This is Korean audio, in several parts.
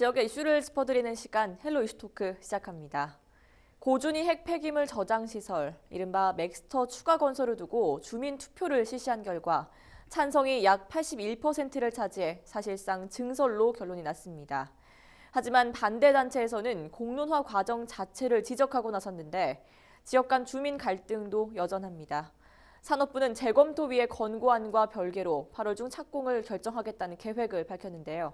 지역의 이슈를 짚어드리는 시간 헬로 이슈토크 시작합니다. 고준위 핵 폐기물 저장 시설, 이른바 맥스터 추가 건설을 두고 주민 투표를 실시한 결과 찬성이 약 81%를 차지해 사실상 증설로 결론이 났습니다. 하지만 반대 단체에서는 공론화 과정 자체를 지적하고 나섰는데 지역 간 주민 갈등도 여전합니다. 산업부는 재검토위의 권고안과 별개로 8월 중 착공을 결정하겠다는 계획을 밝혔는데요.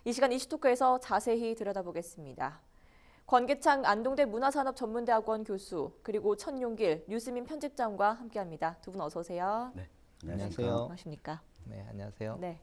이 시간 이슈토크에서 자세히 들여다보겠습니다. 권계창 안동대 문화산업전문대학원 교수 그리고 천용길 뉴스민 편집장과 함께합니다. 두 분 어서 오세요. 네, 안녕하세요. 안녕하십니까? 네, 안녕하세요. 네.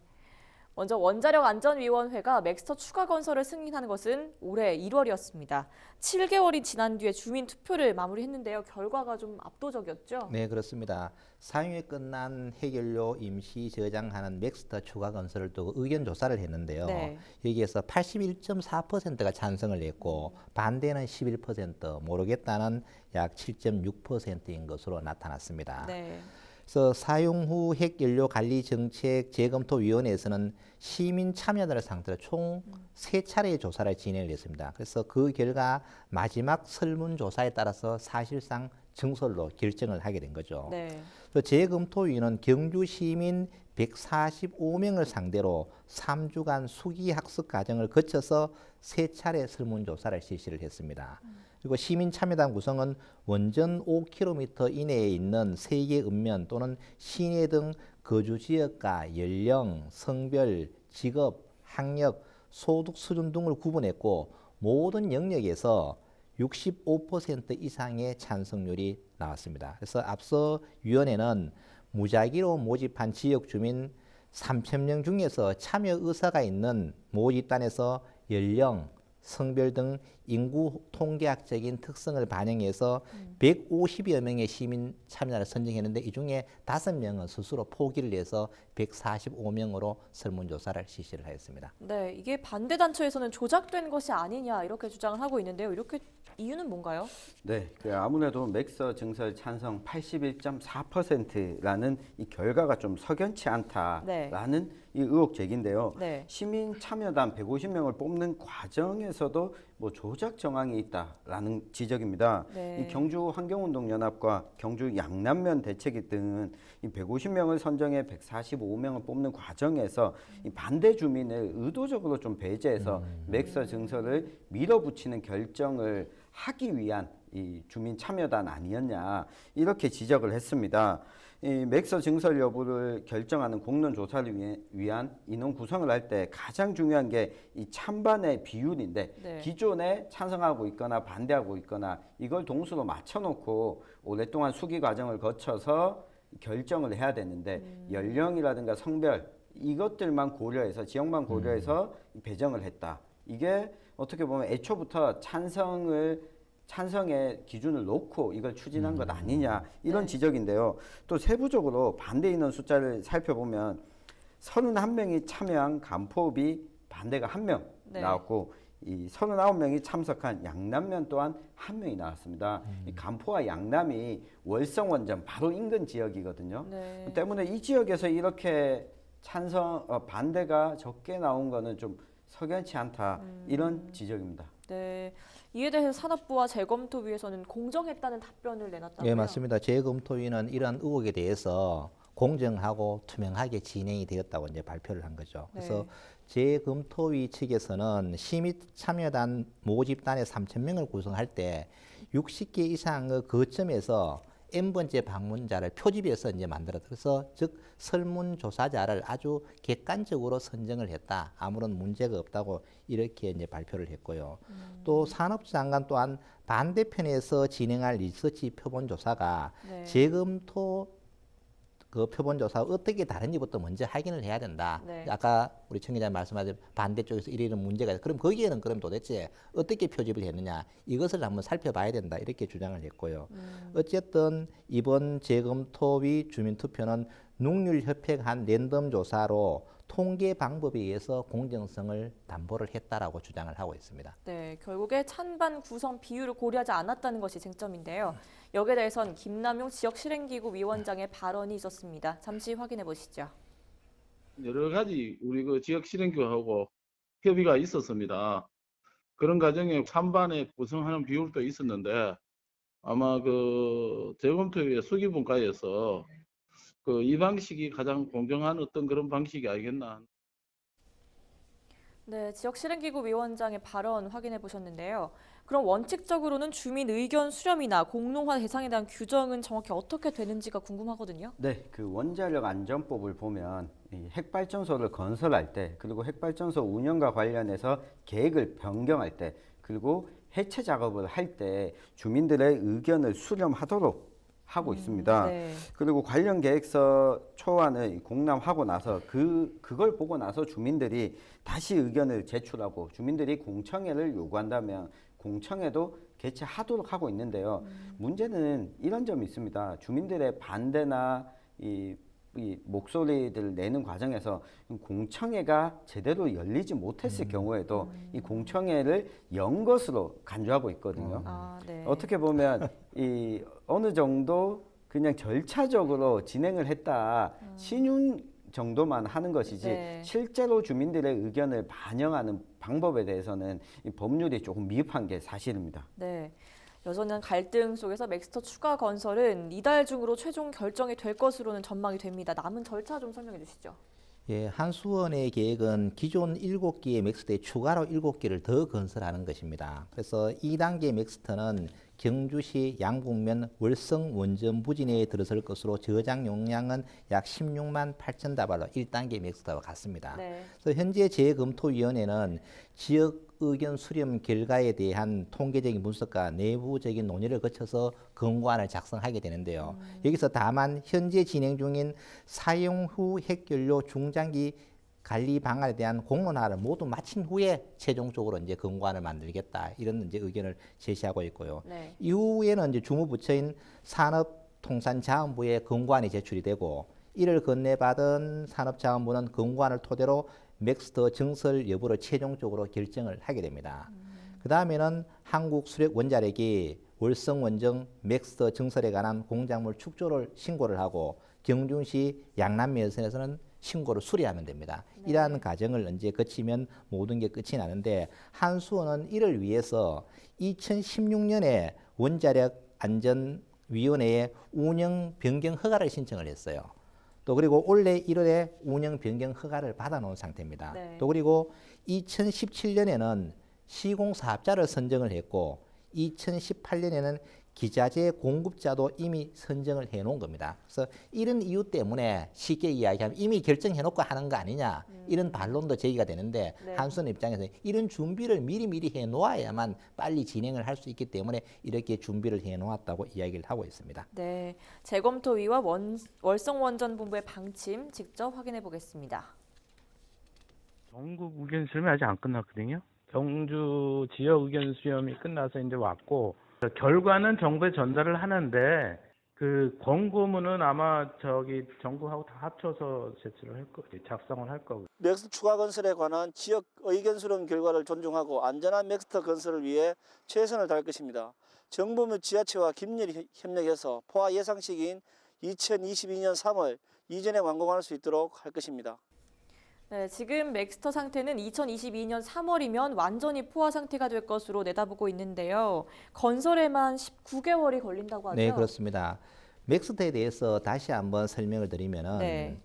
먼저 원자력안전위원회가 맥스터 추가 건설을 승인하는 것은 올해 1월이었습니다. 7개월이 지난 뒤에 주민 투표를 마무리했는데요. 결과가 좀 압도적이었죠? 네, 그렇습니다. 사용이 끝난 핵연료 임시 저장하는 맥스터 추가 건설을 두고 의견 조사를 했는데요. 네. 여기에서 81.4%가 찬성을 했고 반대는 11%, 모르겠다는 약 7.6%인 것으로 나타났습니다. 네. 그래서 사용 후 핵연료 관리 정책 재검토위원회에서는 시민 참여자를 상대로 총 3차례의 조사를 진행을 했습니다. 그래서 그 결과 마지막 설문조사에 따라서 사실상 증설로 결정을 하게 된 거죠. 네. 또 재검토위는 경주 시민 145명을 상대로 3주간 수기 학습 과정을 거쳐서 3차례 설문조사를 실시를 했습니다. 그리고 시민 참여단 구성은 원전 5km 이내에 있는 세계 읍면 또는 시내 등 거주 지역과 연령, 성별, 직업, 학력, 소득 수준 등을 구분했고 모든 영역에서 65% 이상의 찬성률이 나왔습니다. 그래서 앞서 위원회는 무작위로 모집한 지역 주민 3,000명 중에서 참여 의사가 있는 모집단에서 연령, 성별 등 인구 통계학적인 특성을 반영해서 150여 명의 시민 참여자를 선정했는데 이 중에 5명은 스스로 포기를 해서 145명으로 설문조사를 실시를 하였습니다. 네, 이게 반대 단체에서는 조작된 것이 아니냐 이렇게 주장을 하고 있는데요. 이렇게 이유는 뭔가요? 네, 아무래도 맥서 증설 찬성 81.4%라는 이 결과가 좀 석연치 않다라는 이 의혹 제기인데요. 네. 시민 참여단 150명을 뽑는 과정에서도 뭐 조작 정황이 있다라는 지적입니다. 네. 이 경주 환경운동연합과 경주 양남면 대책위 등은 이 150명을 선정해 145명을 뽑는 과정에서 이 반대 주민을 의도적으로 좀 배제해서 맥서 증설을 밀어붙이는 결정을 하기 위한 이 주민 참여단 아니었냐 이렇게 지적을 했습니다. 이 맥서 증설 여부를 결정하는 공론 조사를 위한 인원 구성을 할 때 가장 중요한 게 이 찬반의 비율인데 네. 기존에 찬성하고 있거나 반대하고 있거나 이걸 동수로 맞춰놓고 오랫동안 수기 과정을 거쳐서 결정을 해야 되는데 연령이라든가 성별 이것들만 고려해서 지역만 고려해서 배정을 했다. 이게 어떻게 보면 애초부터 찬성의 기준을 놓고 이걸 추진한 것 아니냐 이런 지적인데요. 또 세부적으로 반대 인원 숫자를 살펴보면 31명이 참여한 간포읍이 반대가 1명 나왔고 이 39명이 참석한 양남면 또한 1명이 나왔습니다. 이 간포와 양남이 월성 원전 바로 인근 지역이거든요. 네. 때문에 이 지역에서 이렇게 반대가 적게 나온 거는 좀 석연치 않다 이런 지적입니다. 네, 이에 대해서 산업부와 재검토위에서는 공정했다는 답변을 내놨다고요? 네, 맞습니다. 재검토위는 이러한 의혹에 대해서 공정하고 투명하게 진행이 되었다고 이제 발표를 한 거죠. 그래서 재검토위 측에서는 시민 참여단 모집단의 3,000명을 구성할 때 60개 이상의 거점에서 N번째 방문자를 표집해서 이제 만들었다. 그래서 즉 설문조사자를 아주 객관적으로 선정을 했다. 아무런 문제가 없다고 이렇게 이제 발표를 했고요. 또 산업부 장관 또한 반대편에서 진행할 리서치 표본조사가 네. 재검토 그 표본조사 어떻게 다른지부터 먼저 확인을 해야 된다. 네. 아까 우리 청 기자님 말씀하신 반대쪽에서 이런 문제가 있어. 그럼 거기에는 그럼 도대체 어떻게 표집을 했느냐 이것을 한번 살펴봐야 된다. 이렇게 주장을 했고요. 어쨌든 이번 재검토위 주민투표는 농률협회가 한 랜덤 조사로 통계 방법에 의해서 공정성을 담보를 했다라고 주장을 하고 있습니다. 네, 결국에 찬반 구성 비율을 고려하지 않았다는 것이 쟁점인데요. 여기에 대해선 김남용 지역실행기구 위원장의 발언이 있었습니다. 잠시 확인해 보시죠. 여러 가지 우리 그 지역 실행교하고 협의가 있었습니다. 그런 과정에 찬반에 구성하는 비율도 있었는데 아마 그 재검토위의 수기분과에서 그 이 방식이 가장 공정한 어떤 그런 방식이 아니겠나. 네, 지역실행기구 위원장의 발언 확인해 보셨는데요. 그럼 원칙적으로는 주민 의견 수렴이나 공론화 대상에 대한 규정은 정확히 어떻게 되는지가 궁금하거든요. 네, 그 원자력 안전법을 보면 이 핵발전소를 건설할 때, 그리고 핵발전소 운영과 관련해서 계획을 변경할 때, 그리고 해체 작업을 할 때 주민들의 의견을 수렴하도록 하고 있습니다. 네. 그리고 관련 계획서 초안을 공람하고 나서 그걸 보고 나서 주민들이 다시 의견을 제출하고 주민들이 공청회를 요구한다면 공청회도 개최하도록 하고 있는데요. 문제는 이런 점이 있습니다. 주민들의 반대나 이 목소리들을 내는 과정에서 공청회가 제대로 열리지 못했을 경우에도 이 공청회를 연 것으로 간주하고 있거든요. 네. 어떻게 보면 이 어느 정도 그냥 절차적으로 진행을 했다 신용 정도만 하는 것이지 네. 실제로 주민들의 의견을 반영하는 방법에 대해서는 이 법률이 조금 미흡한 게 사실입니다. 네. 여전한 갈등 속에서 맥스터 추가 건설은 이달 중으로 최종 결정이 될 것으로는 전망이 됩니다. 남은 절차 좀 설명해 주시죠. 예, 한수원의 계획은 기존 7개의 맥스터에 추가로 7개를 더 건설하는 것입니다. 그래서 2단계 맥스터는 경주시 양북면 월성 원전 부지 내에 들어설 것으로 저장 용량은 약 16만 8천 다발로 1단계 맥스터와 같습니다. 네. 그래서 현재 재검토위원회는 지역 의견 수렴 결과에 대한 통계적인 분석과 내부적인 논의를 거쳐서 권고안을 작성하게 되는데요. 여기서 다만 현재 진행 중인 사용 후 핵연료 중장기 관리 방안에 대한 공론화를 모두 마친 후에 최종적으로 이제 권고안을 만들겠다 이런 이제 의견을 제시하고 있고요. 네. 이후에는 이제 주무부처인 산업통상자원부에 권고안이 제출이 되고 이를 건네받은 산업자원부는 권고안을 토대로 맥스터 증설 여부를 최종적으로 결정을 하게 됩니다. 그 다음에는 한국수력원자력이 월성원전 맥스터 증설에 관한 공작물 축조를 신고를 하고 경주시 양남면에서는 신고를 수리하면 됩니다. 네. 이러한 과정을 이제 거치면 모든 게 끝이 나는데 한수원은 이를 위해서 2016년에 원자력 안전위원회에 운영 변경 허가를 신청을 했어요. 또 그리고 올해 1월에 운영 변경 허가를 받아놓은 상태입니다. 네. 또 그리고 2017년에는 시공사업자를 선정을 했고 2018년에는 기자재 공급자도 이미 선정을 해놓은 겁니다. 그래서 이런 이유 때문에 쉽게 이야기하면 이미 결정해놓고 하는 거 아니냐 이런 반론도 제기가 되는데 네. 한수원 입장에서 이런 준비를 미리 해놓아야만 빨리 진행을 할 수 있기 때문에 이렇게 준비를 해놓았다고 이야기를 하고 있습니다. 네. 재검토위와 월성원전본부의 방침 직접 확인해 보겠습니다. 전국 의견 수렴이 아직 안 끝났거든요. 경주 지역 의견 수렴이 끝나서 이제 왔고 결과는 정부에 전달을 하는데 그 권고문은 아마 정부하고 다 합쳐서 제출을 할 거예요. 작성을 할 거고요. 맥스터 추가 건설에 관한 지역 의견 수렴 결과를 존중하고 안전한 맥스터 건설을 위해 최선을 다할 것입니다. 정부 및 지자체와 긴밀히 협력해서 포화 예상 시기인 2022년 3월 이전에 완공할 수 있도록 할 것입니다. 네, 지금 맥스터 상태는 2022년 3월이면 완전히 포화 상태가 될 것으로 내다보고 있는데요. 건설에만 19개월이 걸린다고 하죠? 네, 그렇습니다. 맥스터에 대해서 다시 한번 설명을 드리면은 네.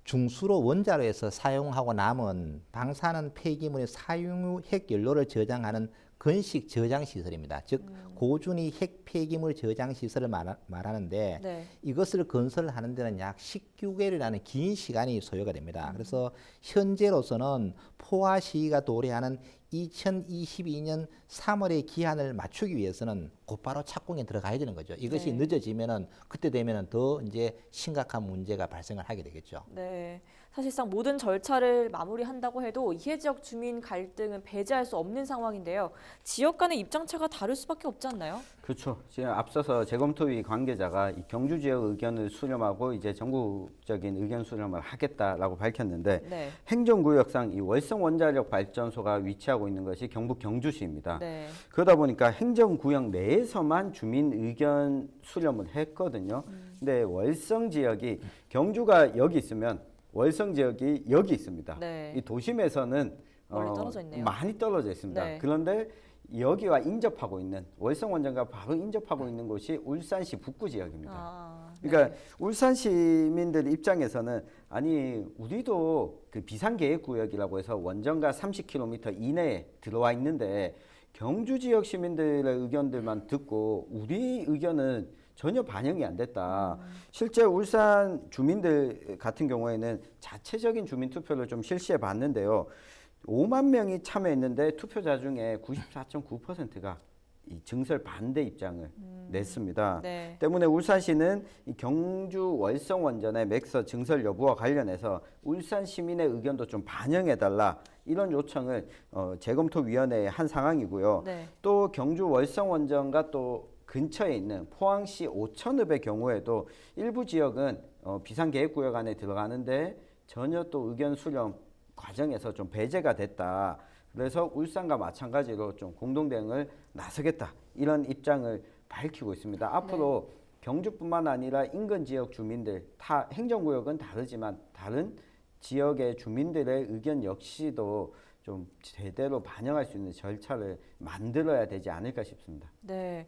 중수로 원자로에서 사용하고 남은 방사능 폐기물의 사용 후 핵연료를 저장하는 건식 저장 시설입니다. 즉 고준위 핵 폐기물 저장 시설을 말하는데 네. 이것을 건설하는 데는 약 19개월이라는 긴 시간이 소요가 됩니다. 그래서 현재로서는 포화 시기가 도래하는 2022년 3월의 기한을 맞추기 위해서는 곧바로 착공에 들어가야 되는 거죠. 이것이 네. 늦어지면은 그때 되면은 더 이제 심각한 문제가 발생을 하게 되겠죠. 네. 사실상 모든 절차를 마무리한다고 해도 이해 지역 주민 갈등은 배제할 수 없는 상황인데요. 지역 간의 입장차가 다를 수밖에 없지 않나요? 그렇죠. 지금 앞서서 재검토위 관계자가 이 경주 지역 의견을 수렴하고 이제 전국적인 의견 수렴을 하겠다라고 밝혔는데 네. 행정구역상 이 월성 원자력 발전소가 위치하고 있는 것이 경북 경주시입니다. 네. 그러다 보니까 행정구역 내에서만 주민 의견 수렴을 했거든요. 근데 월성 지역이 경주가 여기 있으면 월성 지역이 여기 있습니다. 네. 이 도심에서는 멀리 떨어져 있네요. 많이 떨어져 있습니다. 네. 그런데 여기와 인접하고 있는 월성 원전과 바로 인접하고 있는 곳이 울산시 북구 지역입니다. 그러니까 울산 시민들 입장에서는 아니 우리도 그 비상계획구역이라고 해서 원전과 30km 이내에 들어와 있는데 경주 지역 시민들의 의견들만 듣고 우리 의견은 전혀 반영이 안 됐다. 실제 울산 주민들 같은 경우에는 자체적인 주민 투표를 좀 실시해 봤는데요. 5만 명이 참여했는데 투표자 중에 94.9%가 이 증설 반대 입장을 냈습니다. 네. 때문에 울산시는 이 경주 월성 원전의 맥서 증설 여부와 관련해서 울산 시민의 의견도 좀 반영해달라 이런 요청을 재검토위원회에 한 상황이고요. 네. 또 경주 월성 원전과 또 근처에 있는 포항시 오천읍의 경우에도 일부 지역은 비상계획구역 안에 들어가는데 전혀 또 의견 수렴 과정에서 좀 배제가 됐다. 그래서 울산과 마찬가지로 좀 공동 대응을 나서겠다 이런 입장을 밝히고 있습니다. 앞으로 경주뿐만 아니라 인근 지역 주민들 타 행정구역은 다르지만 다른 지역의 주민들의 의견 역시도 좀 제대로 반영할 수 있는 절차를 만들어야 되지 않을까 싶습니다. 네.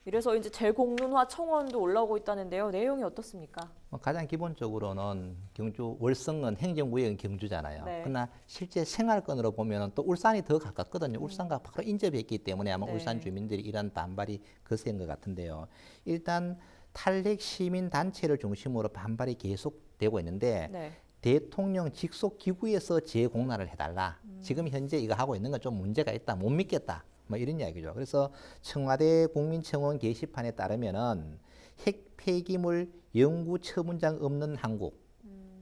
이래서 이제 재공론화 청원도 올라오고 있다는데요. 내용이 어떻습니까? 가장 기본적으로는 경주 월성은 행정구역인 경주잖아요. 네. 그러나 실제 생활권으로 보면 또 울산이 더 가깝거든요. 울산과 바로 인접했기 때문에 아마 네. 울산 주민들이 이런 반발이 거센 것 같은데요. 일단 탈핵 시민 단체를 중심으로 반발이 계속되고 있는데 네. 대통령 직속 기구에서 재공론을 해달라. 지금 현재 이거 하고 있는 건 좀 문제가 있다. 못 믿겠다. 뭐 이런 이야기죠. 그래서 청와대 국민청원 게시판에 따르면은 핵 폐기물 영구 처분장 없는 한국,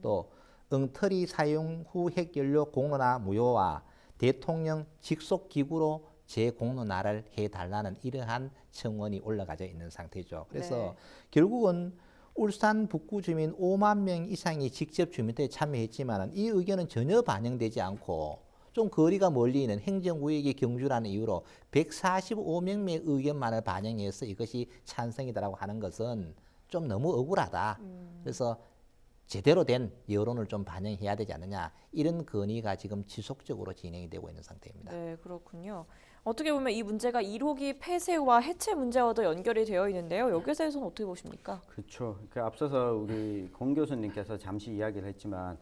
또 엉터리 사용 후 핵연료 공론화 무효와 대통령 직속 기구로 재공론화를 해달라는 이러한 청원이 올라가져 있는 상태죠. 그래서 네. 결국은 울산 북구 주민 5만 명 이상이 직접 주민대회에 참여했지만 이 의견은 전혀 반영되지 않고 좀 거리가 멀리 있는 행정구역이 경주라는 이유로 145명의 의견만을 반영해서 이것이 찬성이다라고 하는 것은 좀 너무 억울하다. 그래서 제대로 된 여론을 좀 반영해야 되지 않느냐. 이런 건의가 지금 지속적으로 진행이 되고 있는 상태입니다. 네, 그렇군요. 어떻게 보면 이 문제가 1호기 폐쇄와 해체 문제와도 연결이 되어 있는데요. 여기에 대해서는 어떻게 보십니까? 그렇죠. 그 앞서서 우리 공 교수님께서 잠시 이야기를 했지만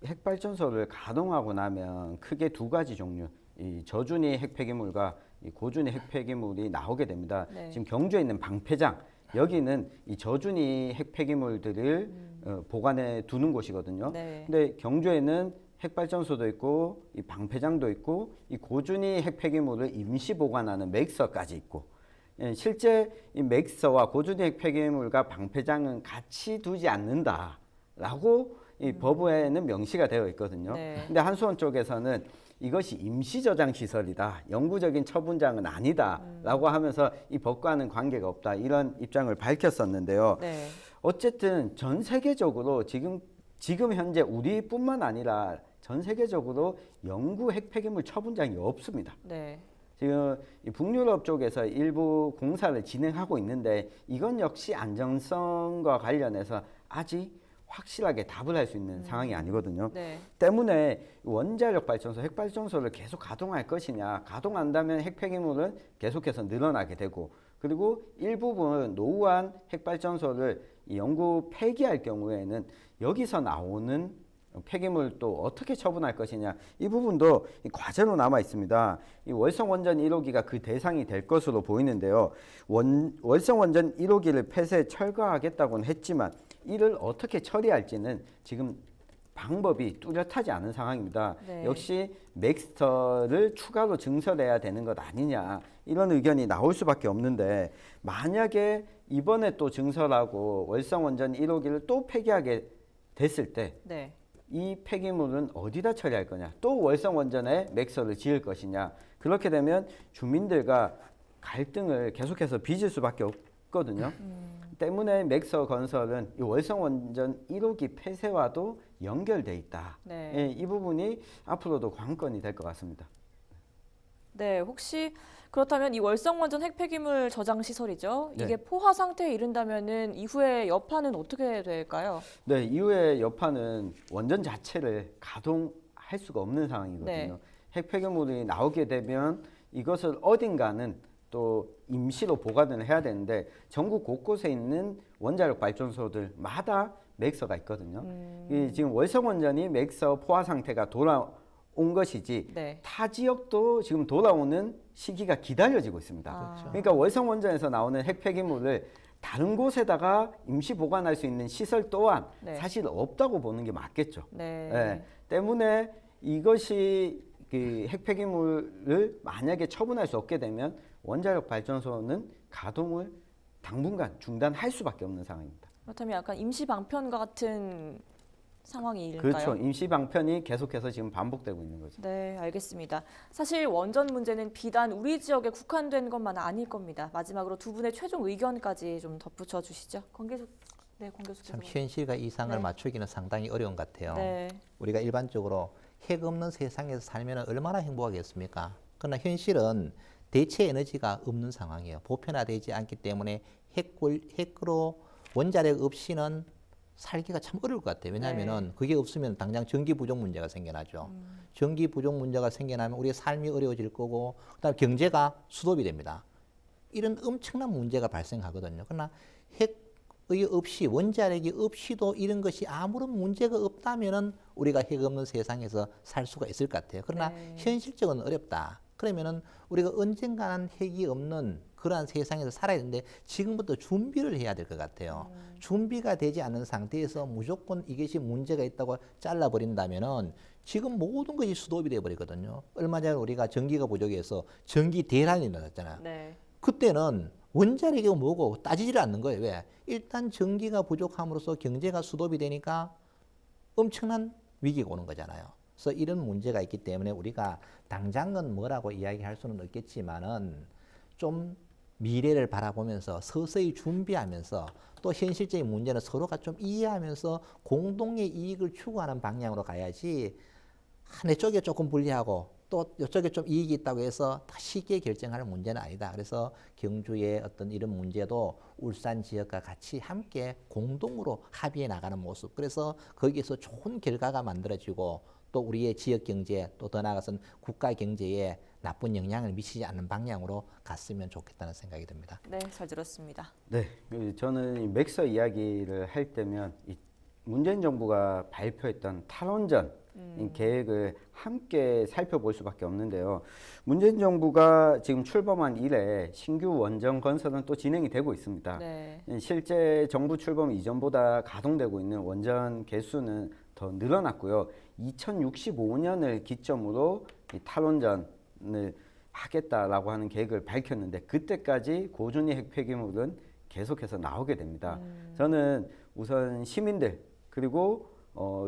핵발전소를 가동하고 나면 크게 두 가지 종류, 이 저준위 핵폐기물과 이 고준위 핵폐기물이 나오게 됩니다. 네. 지금 경주에 있는 방패장 여기는 이 저준위 핵폐기물들을 보관해 두는 곳이거든요. 네. 근데 경주에는 핵발전소도 있고 이 방패장도 있고 이 고준위 핵폐기물을 임시 보관하는 맥서까지 있고 실제 이 맥서와 고준위 핵폐기물과 방패장은 같이 두지 않는다라고 이 법에는 명시가 되어 있거든요. 네. 근데 한수원 쪽에서는 이것이 임시 저장 시설이다. 영구적인 처분장은 아니다라고 하면서 이 법과는 관계가 없다. 이런 입장을 밝혔었는데요. 네. 어쨌든 전 세계적으로 지금 현재 우리뿐만 아니라 전 세계적으로 영구 핵폐기물 처분장이 없습니다. 네. 지금 이 북유럽 쪽에서 일부 공사를 진행하고 있는데 이건 역시 안정성과 관련해서 아직 확실하게 답을 할 수 있는 상황이 아니거든요. 네. 때문에 원자력 발전소, 핵발전소를 계속 가동할 것이냐, 가동한다면 핵폐기물은 계속해서 늘어나게 되고, 그리고 일부분 노후한 핵발전소를 영구 폐기할 경우에는 여기서 나오는 폐기물 또 어떻게 처분할 것이냐, 이 부분도 과제로 남아 있습니다. 이 월성 원전 1호기가 그 대상이 될 것으로 보이는데요. 월성 원전 1호기를 폐쇄 철거하겠다고는 했지만 이를 어떻게 처리할지는 지금 방법이 뚜렷하지 않은 상황입니다. 네. 역시 맥스터를 추가로 증설해야 되는 것 아니냐 이런 의견이 나올 수밖에 없는데 만약에 이번에 또 증설하고 월성 원전 1호기를 또 폐기하게 됐을 때 네. 이 폐기물은 어디다 처리할 거냐, 또 월성 원전에 맥서를 지을 것이냐, 그렇게 되면 주민들과 갈등을 계속해서 빚을 수밖에 없거든요. 때문에 맥서 건설은 이 월성 원전 1호기 폐쇄와도 연결돼 있다. 네. 예, 이 부분이 앞으로도 관건이 될 것 같습니다. 네, 혹시 그렇다면 이 월성 원전 핵폐기물 저장 시설이죠. 네. 이게 포화 상태에 이른다면은 이후에 여파는 어떻게 될까요? 네, 이후에 여파는 원전 자체를 가동할 할 수가 없는 상황이거든요. 네. 핵 폐기물이 나오게 되면 이것을 어딘가는 또 임시로 보관을 해야 되는데 전국 곳곳에 있는 원자력 발전소들마다 맥서가 있거든요. 이 지금 월성원전이 맥서 포화 상태가 돌아온 것이지 네. 타 지역도 지금 돌아오는 시기가 기다려지고 있습니다. 아. 그러니까 월성원전에서 나오는 핵 폐기물을 다른 곳에다가 임시 보관할 수 있는 시설 또한 네. 사실 없다고 보는 게 맞겠죠. 네. 예, 때문에 이것이 그 핵 폐기물을 만약에 처분할 수 없게 되면 원자력 발전소는 가동을 당분간 중단할 수밖에 없는 상황입니다. 그렇다면 약간 임시 방편과 같은 상황일까요? 그렇죠. 임시 방편이 계속해서 지금 반복되고 있는 거죠. 네, 알겠습니다. 사실 원전 문제는 비단 우리 지역에 국한된 것만 아닐 겁니다. 마지막으로 두 분의 최종 의견까지 좀 덧붙여 주시죠. 권 교수. 네, 권 교수께서. 참 현실과 이상을 네. 맞추기는 상당히 어려운 것 같아요. 네. 우리가 일반적으로 핵 없는 세상에서 살면 얼마나 행복하겠습니까? 그러나 현실은 대체 에너지가 없는 상황이에요. 보편화되지 않기 때문에 핵으로 원자력 없이는 살기가 참 어려울 것 같아요. 왜냐하면 그게 없으면 당장 전기 부족 문제가 생겨나죠. 전기 부족 문제가 생겨나면 우리의 삶이 어려워질 거고 그다음에 경제가 수도비 됩니다. 이런 엄청난 문제가 발생하거든요. 그러나 핵의 없이 원자력이 없이도 이런 것이 아무런 문제가 없다면은 우리가 핵 없는 세상에서 살 수가 있을 것 같아요. 그러나 네. 현실적으로 어렵다. 그러면은 우리가 언젠가는 핵이 없는 그러한 세상에서 살아야 되는데 지금부터 준비를 해야 될 것 같아요. 준비가 되지 않은 상태에서 무조건 이것이 문제가 있다고 잘라버린다면은 지금 모든 것이 수도비 돼버리거든요. 얼마 전에 우리가 전기가 부족해서 전기 대란이 일어났잖아요. 네. 그때는 원자력이 뭐고 따지질 않는 거예요. 왜? 일단 전기가 부족함으로써 경제가 수도비 되니까 엄청난 위기가 오는 거잖아요. 그래서 이런 문제가 있기 때문에 우리가 당장은 뭐라고 이야기할 수는 없겠지만은 좀 미래를 바라보면서 서서히 준비하면서 또 현실적인 문제는 서로가 좀 이해하면서 공동의 이익을 추구하는 방향으로 가야지 내 쪽에 조금 불리하고 또 이쪽에 좀 이익이 있다고 해서 다 쉽게 결정할 문제는 아니다. 그래서 경주의 어떤 이런 문제도 울산 지역과 같이 함께 공동으로 합의해 나가는 모습. 그래서 거기에서 좋은 결과가 만들어지고 또 우리의 지역 경제 또 더 나아가서는 국가 경제에 나쁜 영향을 미치지 않는 방향으로 갔으면 좋겠다는 생각이 듭니다. 네, 잘 들었습니다. 네, 저는 이 맥서 이야기를 할 때면 이 문재인 정부가 발표했던 탈원전 이 계획을 함께 살펴볼 수밖에 없는데요. 문재인 정부가 지금 출범한 이래 신규 원전 건설은 또 진행이 되고 있습니다. 네. 실제 정부 출범 이전보다 가동되고 있는 원전 개수는 더 늘어났고요. 2065년을 기점으로 이 탈원전을 하겠다라고 하는 계획을 밝혔는데 그때까지 고준위 핵 폐기물은 계속해서 나오게 됩니다. 저는 우선 시민들 그리고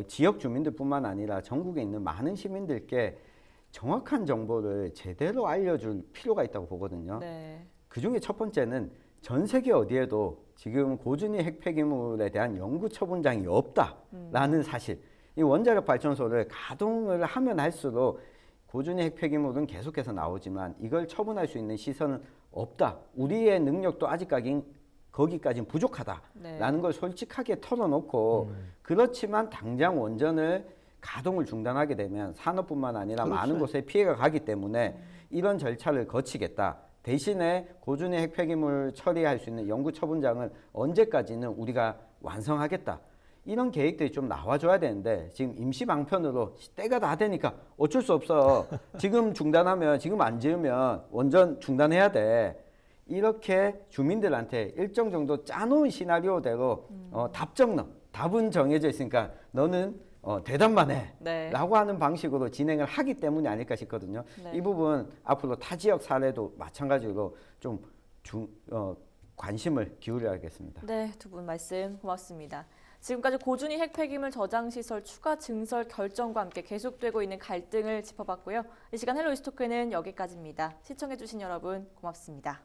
지역 주민들뿐만 아니라 전국에 있는 많은 시민들께 정확한 정보를 제대로 알려줄 필요가 있다고 보거든요. 네. 그 중에 첫 번째는 전 세계 어디에도 지금 고준위 핵 폐기물에 대한 연구 처분장이 없다라는 사실. 이 원자력 발전소를 가동을 하면 할수록 고준위 핵 폐기물은 계속해서 나오지만 이걸 처분할 수 있는 시설은 없다. 우리의 능력도 거기까지는 부족하다라는 네. 걸 솔직하게 털어놓고 그렇지만 당장 원전을 가동을 중단하게 되면 산업뿐만 아니라 그렇죠. 많은 곳에 피해가 가기 때문에 이런 절차를 거치겠다. 대신에 고준위 핵 폐기물 처리할 수 있는 연구 처분장을 언제까지는 우리가 완성하겠다. 이런 계획들이 좀 나와줘야 되는데 지금 임시 방편으로 때가 다 되니까 어쩔 수 없어. 지금 중단하면 지금 안 지으면 원전 중단해야 돼. 이렇게 주민들한테 일정 정도 짜놓은 시나리오대로 답은 정해져 있으니까 너는 대답만 해 네. 라고 하는 방식으로 진행을 하기 때문이 아닐까 싶거든요. 네. 이 부분 앞으로 타 지역 사례도 마찬가지로 좀 관심을 기울여야겠습니다. 네, 두 분 말씀 고맙습니다. 지금까지 고준위 핵 폐기물 저장 시설 추가 증설 결정과 함께 계속되고 있는 갈등을 짚어봤고요. 이 시간 헬로 이스토크는 여기까지입니다. 시청해주신 여러분 고맙습니다.